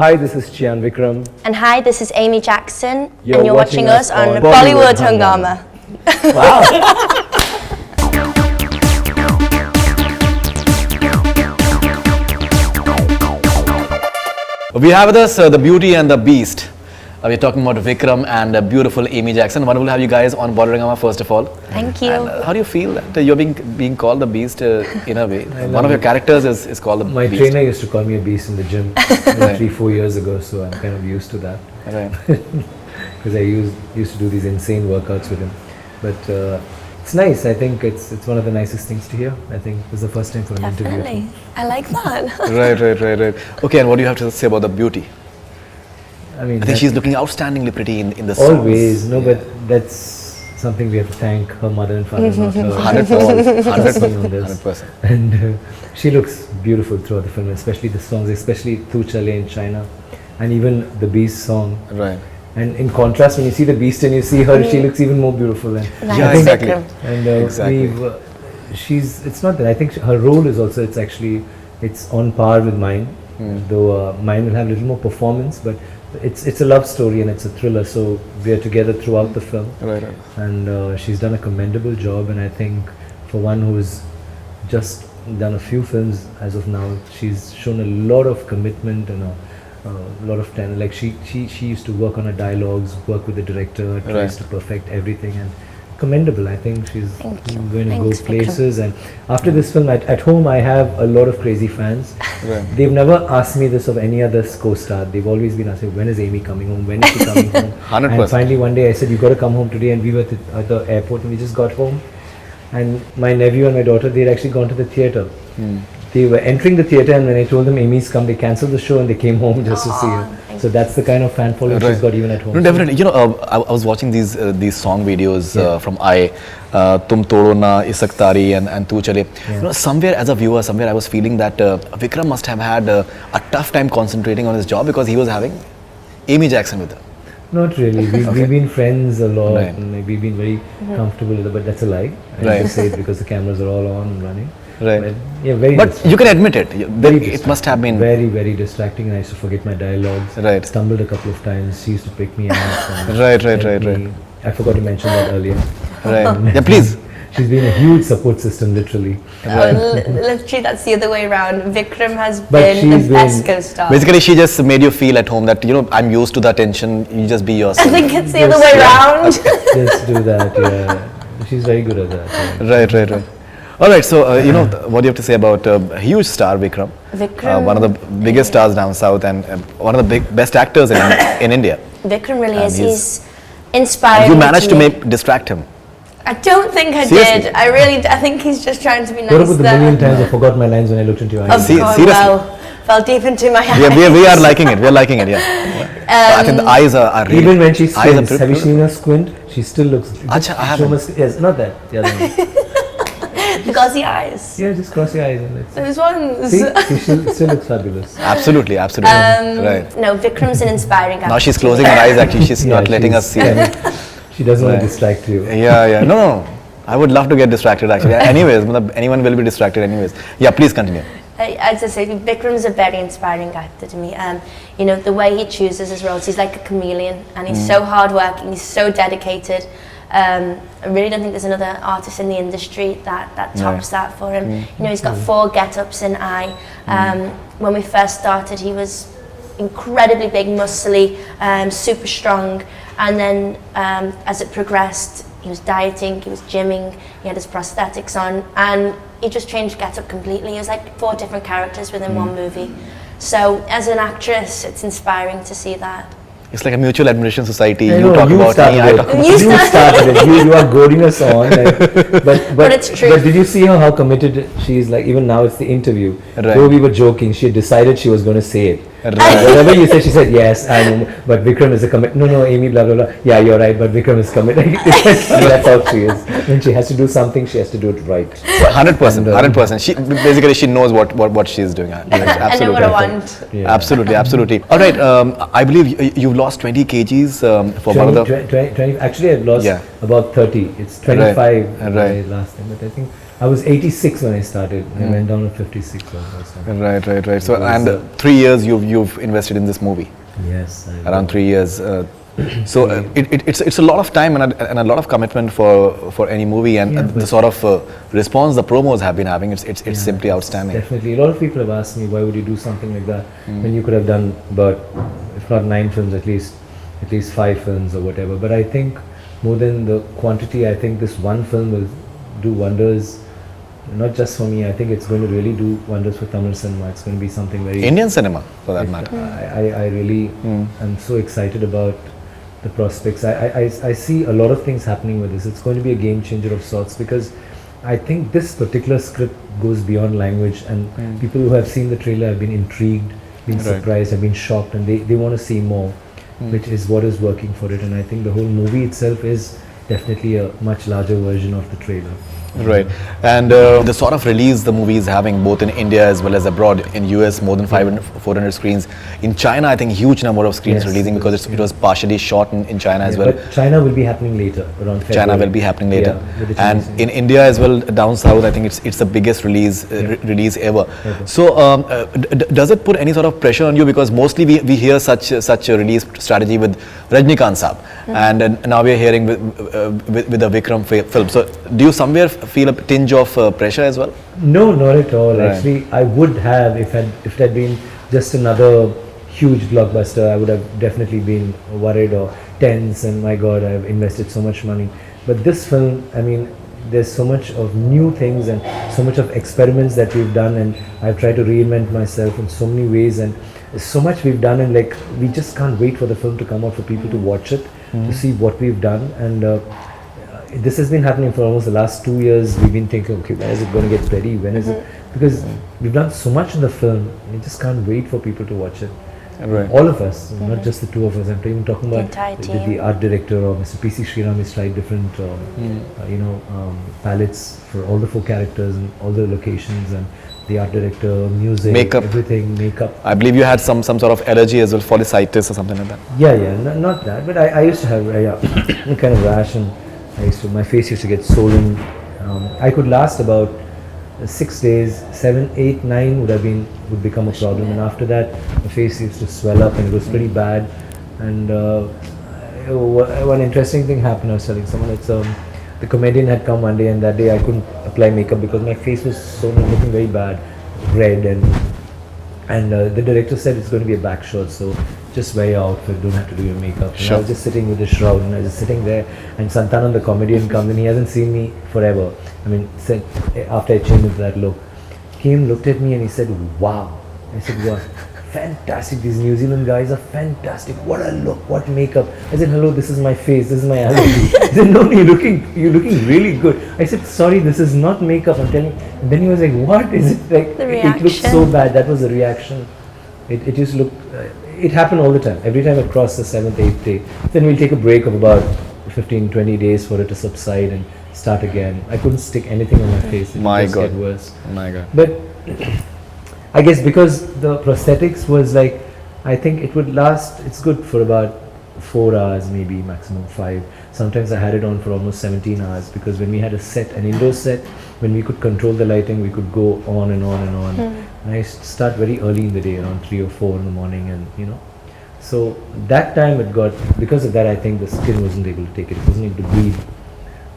Hi, this is Chiyaan Vikram. And hi, this is Amy Jackson, You're and you're watching us on Bollywood Bollywood Hungama. Wow. We have with us the Beauty and the Beast. We're talking about Vikram and beautiful Amy Jackson. Wonderful to have you guys on Bollywood Hungama, first of all. Thank you. And, how do you feel that you're being called the Beast in a way? One of your characters is called the My Beast. trainer used to call me a beast in the gym 3-4 years ago, so I'm kind of used to that. Right. Because I used to do these insane workouts with him. But it's nice. I think it's one of the nicest things to hear. I think it's the first time for an interview. Definitely. I like that. Right. Okay, and what do you have to say about the Beauty? I mean, I think she's looking outstandingly pretty in the songs. always. No, but that's something we have to thank her mother and father, not her. 100%. Trust me on this. 100%. And she looks beautiful throughout the film, especially the songs, especially Tu Chale in China, and even the Beast song. Right. And in contrast, when you see the Beast and you see her, she looks even more beautiful. And Yeah, exactly. And Exactly. it's not that. I think her role is also, it's on par with mine, though mine will have a little more performance, but it's a love story and it's a thriller, so we are together throughout the film. Right. And she's done a commendable job, and I think for one who's just done a few films as of now, she's shown a lot of commitment and a lot of talent. Like she used to work on her dialogues, work with the director, tries to perfect everything, and commendable. I think she's going to go places. And after this film, at home I have a lot of crazy fans. Right. They've never asked me this of any other co-star. They've always been asking, when is Amy coming home? When is she coming home? 100%. And finally one day I said, you got to come home today. And we were at the airport and we just got home. And my nephew and my daughter, they'd actually gone to the theatre. They were entering the theatre, and when I told them Amy's come, they cancelled the show and they came home just to see her. So that's the kind of fan following she's got even at home. No, definitely. You know, I was watching these song videos from Tum Todo Na, Isak Tari and Tu Chale. You know, somewhere as a viewer, I was feeling that Vikram must have had a tough time concentrating on his job because he was having Amy Jackson with her. Not really. We've been friends a lot, and we've been very comfortable with her, but that's a lie. I just say it because the cameras are all on and running. Right. But, yeah, very But you can admit it. It must have been very, very distracting, and I used to forget my dialogues. Right. Stumbled a couple of times. She used to pick me up. And Right. I forgot to mention that earlier. Right. Yeah, please. She's been a huge support system, literally. Literally, that's the other way around. Vikram has But been she's the best co-star. Basically, she just made you feel at home that, you know, I'm used to the attention, you just be yourself. I think it's the other way around. Just do that, yeah. She's very good at that. Yeah. Right. All right, so, you know, what do you have to say about a huge star, Vikram? Vikram. One of the biggest stars down south and one of the best actors in India. Vikram really is. He's inspiring. You managed to distract him. I don't think I Seriously? did. I think he's just trying to be nice. What about the there. million times I forgot my lines when I looked into your Of eyes? course, seriously? well, fell deep into my eyes. We are liking it. We're liking it, yeah. I think the eyes are really... Even when she eyes are squints, have you seen her squint? She still looks... Acha, I haven't. Yes, not that. The other one. The gauzy eyes. Yeah, just cross your eyes and it's... Those ones. See, she still looks fabulous. Absolutely. Right. No, Vikram's an inspiring actor. Now she's closing her eyes, actually. She's not letting us see it. She doesn't want to distract you. Yeah. No. I would love to get distracted, actually. Anyways, anyone will be distracted anyways. Yeah, please continue. As I say, Vikram's a very inspiring actor to me. You know, the way he chooses his roles, he's like a chameleon, and he's so hardworking, he's so dedicated. I really don't think there's another artist in the industry that tops that for him. You know, he's got 4 get-ups in I. When we first started, he was incredibly big, muscly, super strong, and then as it progressed, he was dieting, he was gymming, he had his prosthetics on, and he just changed get-up completely. He was like 4 different characters within one movie. So as an actress, it's inspiring to see that. It's like a mutual admiration society. I You know, talk about me, I talk about You started it. You are goading us on. But it's true. But did you see how committed she is? Like, even now it's the interview. Right. Though we were joking, she had decided she was going to say it. Right. Whatever you said, she said, yes, but Vikram is a commit. No, Amy, blah, blah, blah. Yeah, you're right, but Vikram is committed. That's how she is. When she has to do something, she has to do it right. 100%. She knows what she's doing. Absolutely. I know what I want. Yeah. Absolutely. All right, I believe you've lost 20 kgs for one of the... 20, actually, I've lost about 30. It's 25 Right. last time, but I think I was 86 when I started. I went down to 56 almost. Right. So, It was, and 3 years you've invested in this movie. Yes. Around 3 years. It's a lot of time and a lot of commitment for any movie, and the sort of response the promos have been having, it's simply outstanding. Definitely. A lot of people have asked me, why would you do something like that when you could have done about, if not 9 films, at least 5 films or whatever. But I think more than the quantity, I think this one film will do wonders. Not just for me, I think it's going to really do wonders for Tamil cinema. It's going to be something very... Indian cinema, for that matter. I really am so excited about the prospects. I see a lot of things happening with this. It's going to be a game changer of sorts, because I think this particular script goes beyond language, and people who have seen the trailer have been intrigued, been surprised, have been shocked, and they want to see more, which is what is working for it. And I think the whole movie itself is definitely a much larger version of the trailer. Right, and the sort of release the movie is having both in India as well as abroad. In US, more than 400 screens. In China, I think huge number of screens releasing, because it was partially shot in China as well. But China will be happening later, around February. China will be happening later, and in in India as well, down south, I think it's the biggest release ever. So, does it put any sort of pressure on you? Because mostly we hear such a release strategy with Rajnikant Saab, and now we are hearing with the Vikram film. So, do you somewhere feel a tinge of pressure as well? No, not at all. Actually, I would have, if it had been just another huge blockbuster, I would have definitely been worried or tense, and my God, I've invested so much money. But this film, I mean, there's so much of new things and so much of experiments that we've done, and I've tried to reinvent myself in so many ways, and so much we've done, and like, we just can't wait for the film to come out, for people to watch it, to see what we've done. And this has been happening for almost the last 2 years. We've been thinking, okay, when is it going to get ready? When is it? Because we've done so much in the film, we just can't wait for people to watch it. All of us, not just the 2 of us. I'm even talking about the art director, or Mr. P.C. Sriram has tried different, palettes for all the 4 characters and all the locations, and the art director, music, makeup, everything, makeup. I believe you had some sort of allergy as well, folliculitis or something like that. Not that, but I used to have a kind of rash, and my face used to get swollen. I could last about 6 days, 7, 8, 9 would become a problem, and after that my face used to swell up, and it was pretty bad. And one interesting thing happened. I was telling someone, the comedian had come one day, and that day I couldn't apply makeup because my face was looking very bad, red, and the director said it's going to be a back shot, so just wear your outfit, don't have to do your makeup. And I was just sitting with a shroud, and I was just sitting there, and Santanan, the comedian, comes, and he hasn't seen me forever. I mean, said, after I changed into that look, came, looked at me, and he said, "Wow." I said, "Wow, fantastic, these New Zealand guys are fantastic, what a look, what makeup." I said, "Hello, this is my face, this is my allergy." He said, "No, you're looking really good." I said, "Sorry, this is not makeup, I'm telling you." And then he was like, "What is it?" Like, it looked so bad. That was the reaction. It just looked, it happened all the time. Every time it crossed the 7th, 8th day, then we'll take a break of about 15, 20 days for it to subside and start again. I couldn't stick anything on my face. It My just God. get worse. My God. But I guess because the prosthetics was like, I think it would last, it's good for about 4 hours, maybe maximum 5. Sometimes I had it on for almost 17 hours, because when we had a set, an indoor set, when we could control the lighting, we could go on and on and on. And I used to start very early in the day, around 3 or 4 in the morning, and so that time it got, because of that, I think the skin wasn't able to take it, it wasn't able to breathe.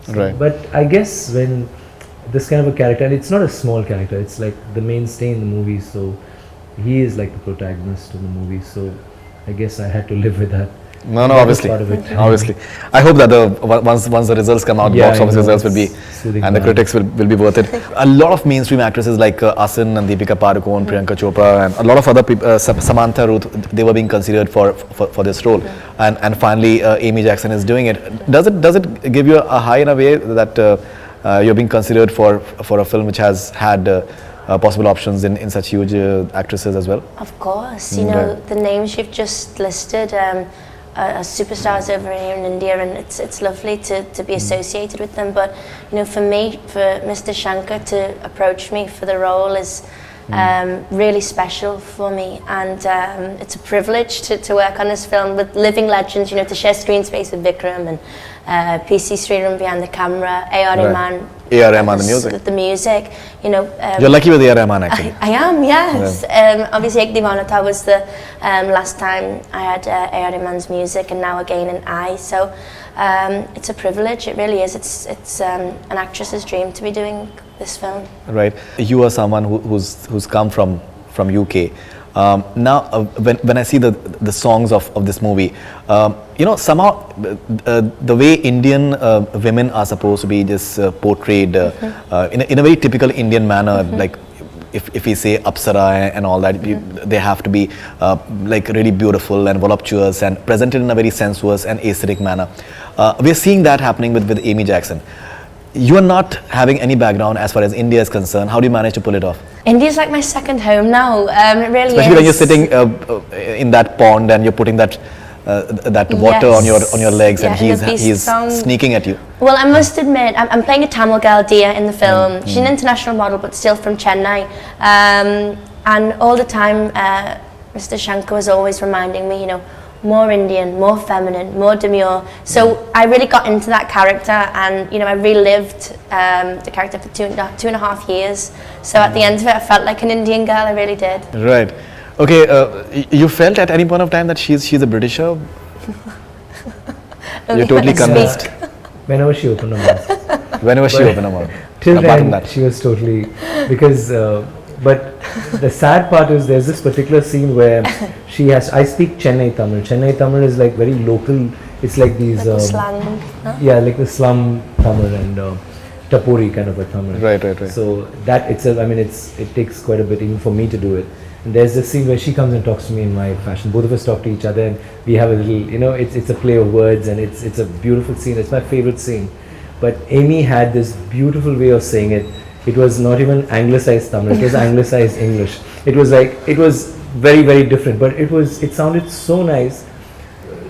So, but I guess when this kind of a character, and it's not a small character, it's like the mainstay in the movie, so he is like the protagonist of the movie, so I guess I had to live with that. No, obviously, obviously. I hope that once the results come out, box office results will be, and the critics will be worth it. A lot of mainstream actresses like Asin and Deepika Padukone, Priyanka Chopra, and a lot of other people, Samantha Ruth, they were being considered for this role, and finally Amy Jackson is doing it. Does it give you a high in a way that you're being considered for a film which has had possible options in such huge actresses as well? Of course, the names you've just listed are superstars over here in India, and it's lovely to be associated with them. But for me, for Mr. Shankar to approach me for the role is really special for me, and it's a privilege to work on this film with living legends, you know, to share screen space with Vikram and PC Sriram behind the camera, A.R. Rahman. A.R. Rahman, the music. The music, you know. You're lucky with A.R. Rahman, actually. I am, yes. Obviously, Ek Divanata was the last time I had A.R. Rahman's music, and now again in I. So it's a privilege, it really is. It's an actress's dream to be doing this film. Right. You are someone who's come from UK. Now, when I see the songs of this movie, you know, somehow the way Indian women are supposed to be just portrayed in a very typical Indian manner, like if we say Apsara and all that, they have to be like really beautiful and voluptuous and presented in a very sensuous and aesthetic manner. We're seeing that happening with Amy Jackson. You are not having any background as far as India is concerned. How do you manage to pull it off? India's like my second home now. It really Especially when you're is. sitting in that pond and you're putting that water on your legs, and he's sneaking at you. Well, I must admit, I'm playing a Tamil girl, Dia, in the film. She's an international model, but still from Chennai. And all the time, Mr. Shankar was always reminding me, you know, more Indian, more feminine, more demure. So I really got into that character, and you know, I relived the character for two and a half years. So at the end of it, I felt like an Indian girl. I really did. Right. Okay. You felt at any point of time that she's a Britisher? You're totally convinced. Whenever she opened her mouth. Whenever she opened her mouth. Till Apart from then, that. she was totally, because, but the sad part is there's this particular scene where I speak Chennai Tamil. Chennai Tamil is like very local, it's like these, Like slang. Huh? yeah, like the slum Tamil and Tapori kind of a Tamil. Right. So that itself, I mean, it takes quite a bit even for me to do it. And there's this scene where she comes and talks to me in my fashion. Both of us talk to each other, and we have a little, you know, it's a play of words, and it's a beautiful scene. It's my favorite scene. But Amy had this beautiful way of saying it. It was not even anglicized Tamil, it was anglicized English. It was like, it was very, very different, but it sounded so nice,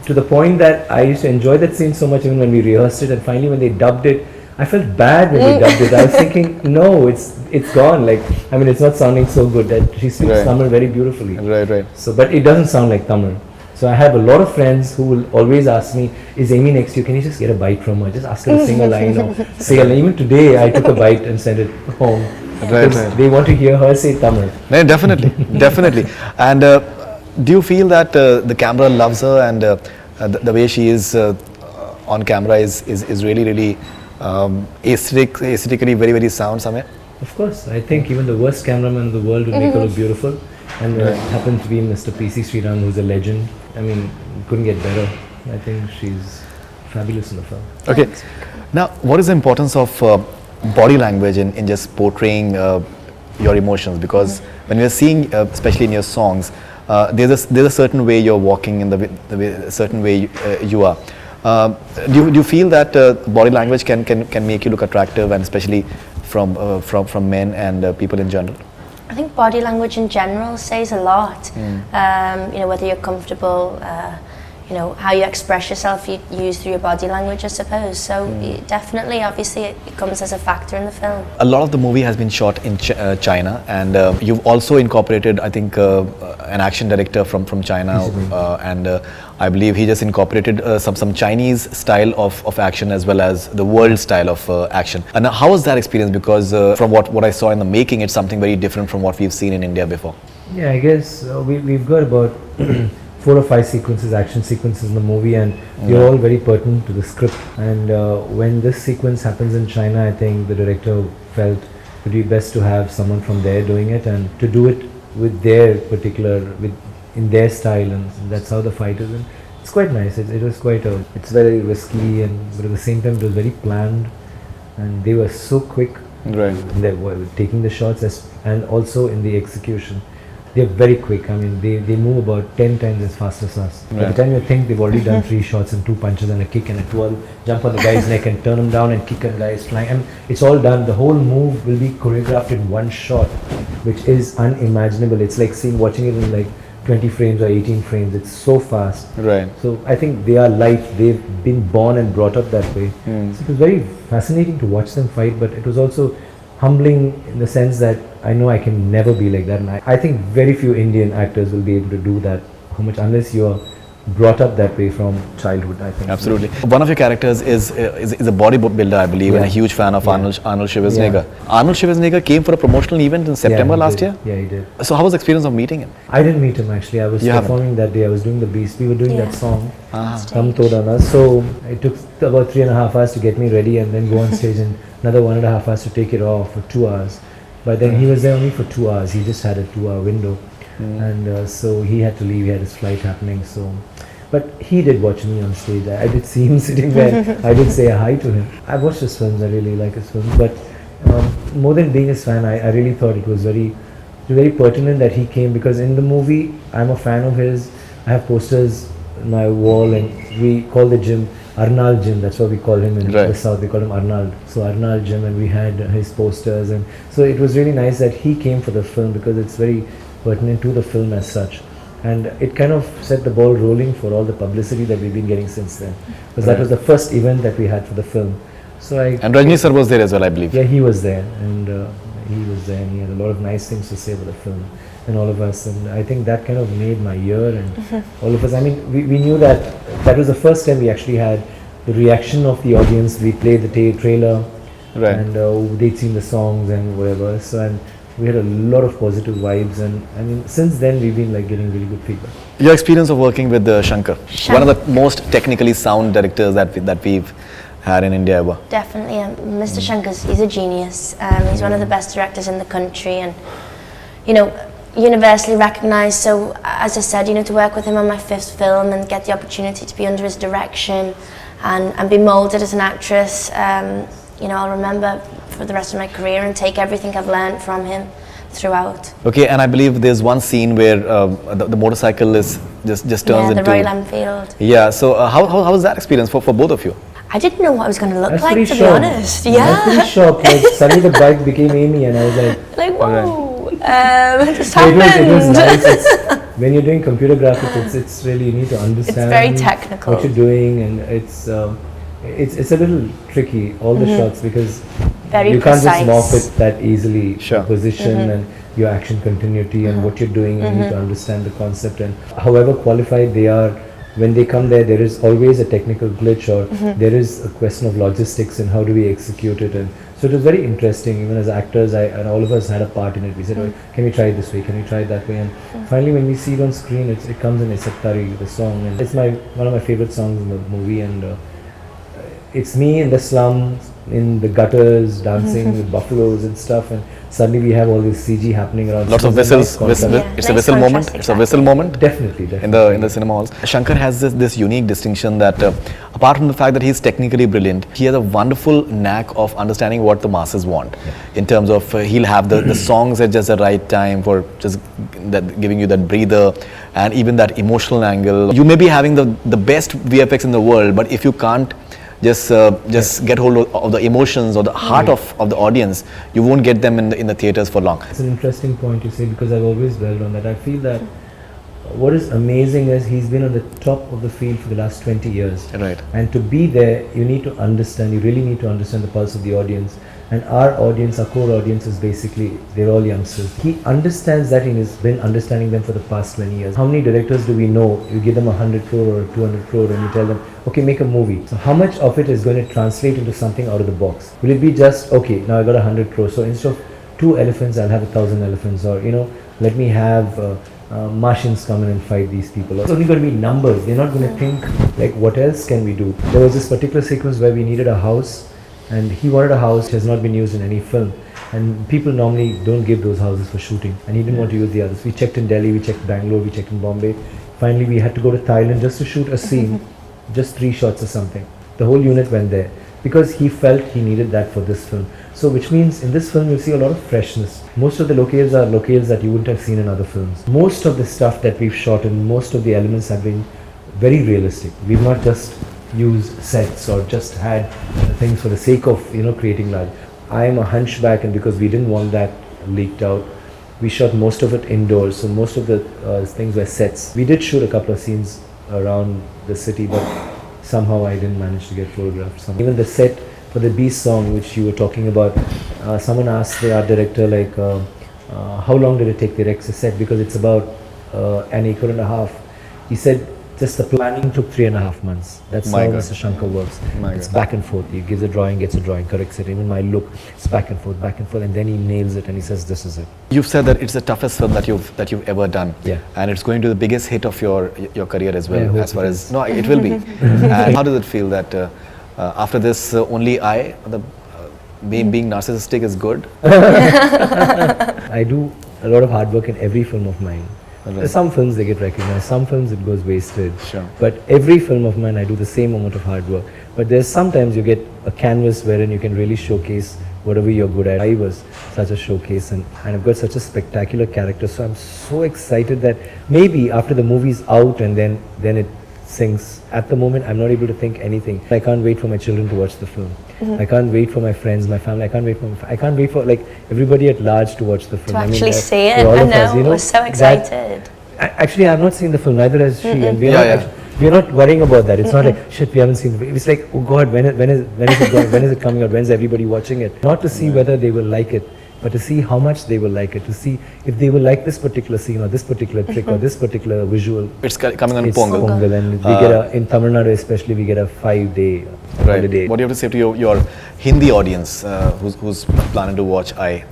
to the point that I used to enjoy that scene so much even when we rehearsed it, and finally when they dubbed it, I felt bad when they dubbed it. I was thinking, no, it's gone. Like, I mean, it's not sounding so good. That she speaks Right. Tamil very beautifully. Right. So, but it doesn't sound like Tamil. So I have a lot of friends who will always ask me, is Amy next to you? Can you just get a bite from her? Just ask her to sing a line or say a line. Even today, I took a bite and sent it home. Because they want to hear her say Tamil. No, definitely. And do you feel that the camera loves her, and the way she is on camera is really aesthetically very, very sound somewhere? Of course, I think even the worst cameraman in the world would make her look beautiful. And it happened to be Mr. PC Sriram, who's a legend. I mean, couldn't get better. I think she's fabulous in the film. Okay. Now, what is the importance of body language in just portraying your emotions? Because when you're seeing, especially in your songs, there's a certain way you're walking, in the way, certain way you are. Do you feel that body language can make you look attractive, and especially from men and people in general? I think body language in general says a lot. You know, whether you're comfortable, you know, how you express yourself, you use through your body language, I suppose. So definitely, obviously, it comes as a factor in the film. A lot of the movie has been shot in China, and you've also incorporated, I think, an action director from China, and I believe he just incorporated some Chinese style of action as well as the world style of action. And how was that experience? Because from what I saw in the making, it's something very different from what we've seen in India before. Yeah, I guess we've got about 4 or 5 sequences, action sequences in the movie, and they're all very pertinent to the script. And when this sequence happens in China, I think the director felt it would be best to have someone from there doing it, and to do it with their particular, in their style, and that's how the fight is. And it's quite nice. It was quite it's very risky, but at the same time it was very planned, and they were so quick. Right. They were taking the shots, and also in the execution. They're very quick. I mean, they move about 10 times as fast as us. By the time you think they've already done 3 shots and 2 punches and a kick and a twirl, jump on the guy's neck and turn him down and kick, and the guy is flying. I mean, it's all done. The whole move will be choreographed in one shot, which is unimaginable. It's like watching it in like 20 frames or 18 frames. It's so fast. Right. So I think they are light. They've been born and brought up that way. So it was very fascinating to watch them fight, but it was also humbling in the sense that I know I can never be like that, and I think very few Indian actors will be able to do that. How much, unless you're brought up that way from childhood, I think. Absolutely. One of your characters is a bodybuilder, I believe, and a huge fan of Arnold Schwarzenegger. Arnold Schwarzenegger came for a promotional event in September last year? Yeah, he did. So how was the experience of meeting him? I didn't meet him actually. I was performing that day. I was doing the Beast. We were doing that song, Hum Todana. So it took about 3.5 hours to get me ready and then go on stage, and another 1.5 hours to take it off for 2 hours. But then he was there only for 2 hours. He just had a 2-hour window. And so he had to leave. He had his flight happening. So, but he did watch me on stage. I did see him sitting there. I did say hi to him. I watched his films. I really like his films. But more than being his fan, I really thought it was very pertinent that he came, because in the movie I'm a fan of his. I have posters on my wall, and we call the gym Arnald Gym. That's what we call him in the South. They call him Arnald. So Arnald Gym, and we had his posters, and so it was really nice that he came for the film, because it's very pertinent to the film as such, and it kind of set the ball rolling for all the publicity that we've been getting since then, because that was the first event that we had for the film. So and Rajni sir was there as well, I believe. Yeah, he was there, and he had a lot of nice things to say about the film and all of us, and I think that kind of made my year, and all of us. I mean, we knew that was the first time we actually had the reaction of the audience. We played the trailer, and they'd seen the songs and whatever. So, and we had a lot of positive vibes, and I mean, since then we've been like getting really good feedback. Your experience of working with Shankar, one of the most technically sound directors that we've had in India ever. Definitely, Mr. Shankar's, he's a genius. He's one of the best directors in the country, and universally recognised. So, as I said, to work with him on my 5th film and get the opportunity to be under his direction and be moulded as an actress, I'll remember for the rest of my career and take everything I've learned from him throughout. Okay, and I believe there's one scene where the motorcycle is just turns into... the Royal Enfield. Yeah, so how was that experience for both of you? I didn't know what I was going to look That's like, to be honest. Yeah. I was pretty shocked. Like, suddenly the bike became Amy, and I was like, whoa, it just happened. It was nice. When you're doing computer graphics, it's really, you need to understand. It's very technical. What you're doing, and it's a little tricky, all the shots, because you can't just morph it that easily. Position and your action continuity and what you're doing, you need to understand the concept, and however qualified they are, when they come there is always a technical glitch, or there is a question of logistics and how do we execute it. And so it was very interesting. Even as actors, and all of us had a part in it. We said, oh, can we try it this way, can we try it that way, and finally when we see it on screen, it comes in Isaktari, the song, and it's one of my favorite songs in the movie, and it's me in the slums, in the gutters, dancing with buffaloes and stuff, and suddenly we have all this CG happening around. Lots of whistles. It's a whistle moment. Exactly. It's a whistle moment. Definitely. In the cinema halls. Shankar has this unique distinction that apart from the fact that he's technically brilliant, he has a wonderful knack of understanding what the masses want. In terms of he'll have the songs at just the right time for just giving you that breather, and even that emotional angle. You may be having the best VFX in the world, but if you can't just get hold of the emotions or the heart of the audience, you won't get them in the theaters for long. It's an interesting point you say, because I've always dwelled on that. I feel that what is amazing is he's been on the top of the field for the last 20 years. Right. And to be there, you need to understand, you really need to understand the pulse of the audience. And our audience, our core audience is basically, they're all youngsters. He understands that, and has been understanding them for the past 20 years. How many directors do we know? You give them 100 crore or 200 crore and you tell them, okay, make a movie. So how much of it is going to translate into something out of the box? Will it be just, okay, now I got 100 crore, so instead of 2 elephants, I'll have 1,000 elephants, or let me have Martians come in and fight these people. It's only going to be numbers. They're not going to think like, what else can we do? There was this particular sequence where we needed a house, and he wanted a house that has not been used in any film, and people normally don't give those houses for shooting, and he didn't want to use the others. We checked in Delhi, we checked Bangalore, we checked in Bombay. Finally we had to go to Thailand just to shoot a scene, just 3 shots or something. The whole unit went there because he felt he needed that for this film. So which means in this film you'll see a lot of freshness. Most of the locales are locales that you wouldn't have seen in other films. Most of the stuff that we've shot and most of the elements have been very realistic. We've not just used sets or just had things for the sake of creating large. I am a hunchback, and because we didn't want that leaked out, we shot most of it indoors, so most of the things were sets. We did shoot a couple of scenes around the city, but somehow I didn't manage to get photographed. Even the set for the Beast song, which you were talking about, someone asked the art director like, how long did it take the Rex set? Because it's about an acre and a half. He said just the planning took 3.5 months. That's My how God. Mr. Shankar works. My It's God. back and forth. He gives a drawing, gets a drawing, corrects it. Even my look, it's back and forth, and then he nails it and he says, "This is it." You've said that it's the toughest film that you've ever done. Yeah. And it's going to be the biggest hit of your career as I well, hope as far it as is. no, it will be. And how does it feel that after this, only being narcissistic is good? I do a lot of hard work in every film of mine. Right. There's some films they get recognized, some films it goes wasted. Sure. But every film of mine I do the same amount of hard work. But there's sometimes you get a canvas wherein you can really showcase whatever you're good at. I was such a showcase and I've got such a spectacular character, so I'm so excited that maybe after the movie's out and then it sinks. At the moment I'm not able to think anything. I can't wait for my children to watch the film. I can't wait for my friends, my family. I can't wait for like everybody at large to watch the film. To actually that- see it, for all I of us, know, you we're so that- excited. Actually, I've not seen the film. Neither has she, and we're Yeah, not. yeah. We're not worrying about that. It's not like shit. We haven't seen the film. It's like, oh God, when is it going? When is it coming out? When's everybody watching it? Not to see whether they will like it, but to see how much they will like it. To see if they will like this particular scene or this particular trick or this particular visual. It's coming on It's Pongal. Pongal, and we get in Tamil Nadu especially, we get a 5-day holiday. What do you have to say to your Hindi audience who's planning to watch I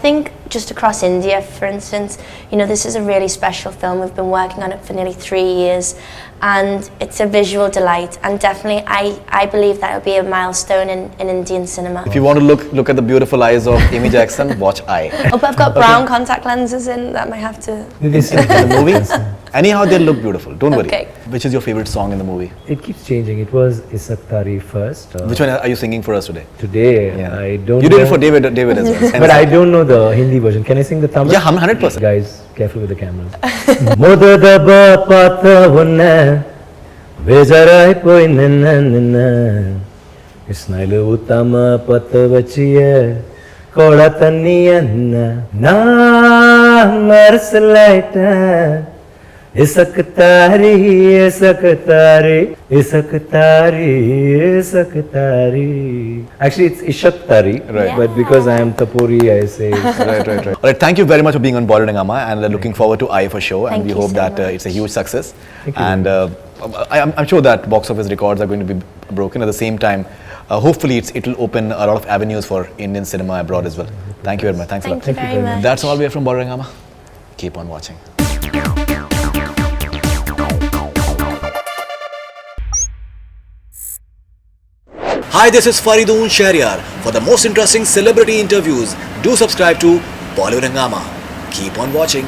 think just across India, for instance, this is a really special film. We've been working on it for nearly 3 years, and it's a visual delight. And definitely, I believe that will be a milestone in Indian cinema. If you want to look at the beautiful eyes of Amy Jackson, watch I. Oh, but I've got brown contact lenses in that might have to. This The movie, anyhow, they look beautiful. Don't worry. Okay. Which is your favorite song in the movie? It keeps changing. It was Isak Tari first. Which one are you singing for us today? Today, I don't. You did know, it for David as well. But I don't know the Hindi version. Can I sing the Tamil? Yeah, 100%. Guys, careful with the cameras. Modadaba pata vunna bejarai poi ninna isnaile utama pata vachiye koda tanniyanna na marslaita isak tari Actually, it's Ishak Tari, Right. but because I am Tapori, I say. Right. All right, thank you very much for being on Bollywood Hungama, and looking forward to I for sure. And Thank we you hope so that much. it's a huge success. Thank you. And I'm sure that box office records are going to be broken. At the same time, hopefully it will open a lot of avenues for Indian cinema abroad as well. Thank you very much. Thanks a lot. Thank you very much. That's all we have from Bollywood Hungama. Keep on watching. Hi, this is Faridoon Shahryar. For the most interesting celebrity interviews, do subscribe to Bollywood Hungama. Keep on watching.